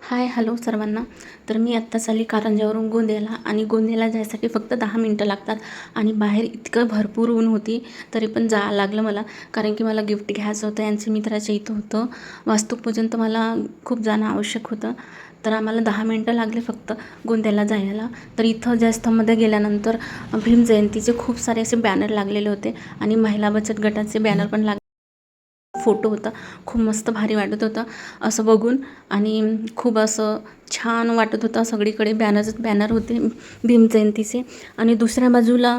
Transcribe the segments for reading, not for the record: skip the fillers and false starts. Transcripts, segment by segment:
Hi hello सर्वांना. तर मी आत्ताच आली कारंजावरून गोंदियाला आणि गोंदियाला जायसाठी फक्त 10 मिनटं लागतात आणि बाहेर इतकं भरपूर ऊन होती तरी पण लागलं मला, कारण की मला गिफ्ट घ्यायचं होतं. यांचं मित्राच्या इथं होतं वास्तुपूजन, तर मला खूप जाणं आवश्यक होतं. तर आम्हाला 10 मिनटं लागले फक्त गोंदियाला जायला. तर इथं जयस्तंभमध्ये गेल्यानंतर भीम जयंतीचे खूप सारे असे बॅनर लागलेले होते आणि महिला बचत गटाचे बॅनर पण फोटो होता. खूप मस्त भारी वाटत होतं असं बघून आणि खूप असं छान वाटत होतं. सगळीकडे बॅनर होते भीम जयंतीचे आणि दुसऱ्या बाजूला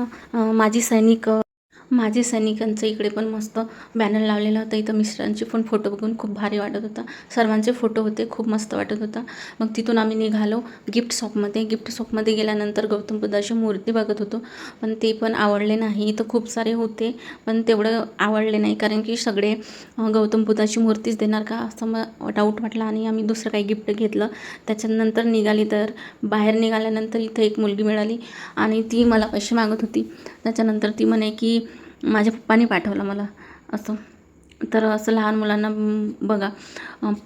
माजी सैनिकांचं इकडे पण मस्त बॅनर लावलेला होता. इथं मिस्टरांचे पण फोटो बघून खूप भारी वाटत होता. सर्वांचे फोटो होते, खूप मस्त वाटत होता. मग तिथून आम्ही निघालो गिफ्ट शॉपमध्ये गेल्यानंतर गौतम बुद्धाची मूर्ती बघत होतो, पण ते पण आवडले नाही. इथं खूप सारे होते पण तेवढं आवडले नाही, कारण की सगळे गौतम बुद्धाची मूर्तीच देणार का असं मग डाऊट वाटला आणि आम्ही दुसरं काही गिफ्ट घेतलं. त्याच्यानंतर निघाली. तर बाहेर निघाल्यानंतर इथं एक मुलगी मिळाली आणि ती मला पैसे मागत होती. त्याच्यानंतर ती म्हणे की माझ्या पप्पाने पाठवलं मला असं. तर असं लहान मुलांना बघा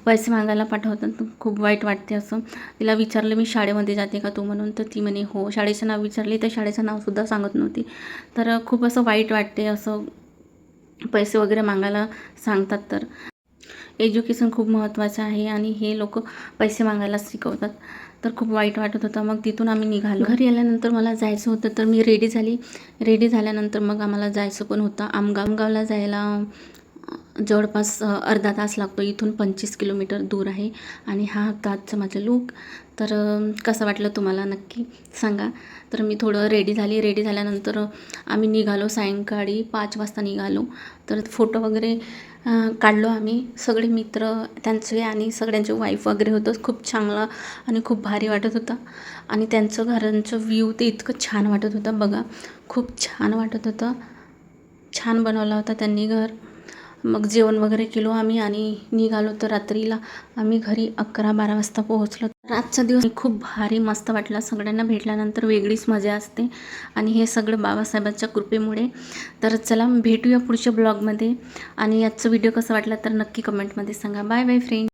पैसे मागायला पाठवतात, खूप वाईट वाटते. असं तिला विचारलं मी शाळेमध्ये जाते का तू म्हणून, तर ती म्हणे हो. शाळेचं नाव विचारले तर शाळेचं नावसुद्धा सांगत नव्हती. तर खूप असं वाईट वाटते असं पैसे वगैरे मागायला सांगतात. तर एज्युकेशन खूप महत्त्वाचं आहे आणि हे लोक पैसे मागायला शिकवतात. तर खूप वाईट वाटत होतं. मग तिथून आम्ही निघालो. घरी आल्यानंतर मला जायचं होतं, तर मी रेडी झाली. रेडी झाल्यानंतर मग आम्हाला जायचं पण होतं आमगावला जायला. जवळपास अर्धा तास लागतो. इथून 25 किलोमीटर दूर आहे. आणि हा होता आजचा माझा लूक. तर कसं वाटलं तुम्हाला नक्की सांगा. तर मी थोडं रेडी झाल्यानंतर आम्ही निघालो. सायंकाळी 5 वाजता निघालो. तर फोटो वगैरे काढलो आम्ही सगळे मित्र त्यांचे आणि सगळ्यांचे वाईफ वगैरे होतं. खूप चांगलं आणि खूप भारी वाटत होतं. आणि त्यांचं घरांचं व्ह्यू ते इतकं छान वाटत होतं बघा, खूप छान वाटत होतं. छान बनवला होता त्यांनी घर. मग जेवण वगैरे केलो आम्ही आणि निघालो. तर रात्रीला आम्ही घरी 11-12 वाजता पोहोचलो. आजचा दिवस खूप भारी मस्त वाटला. सगळ्यांना भेटल्यानंतर वेगळीच मजा असते आणि हे सगळं बाबासाहेबांच्या कृपेमुळे. तर चला भेटूया पुढच्या ब्लॉगमध्ये. आणि आजचा व्हिडिओ कसा वाटला तर नक्की कमेंटमध्ये सांगा. Bye bye friend.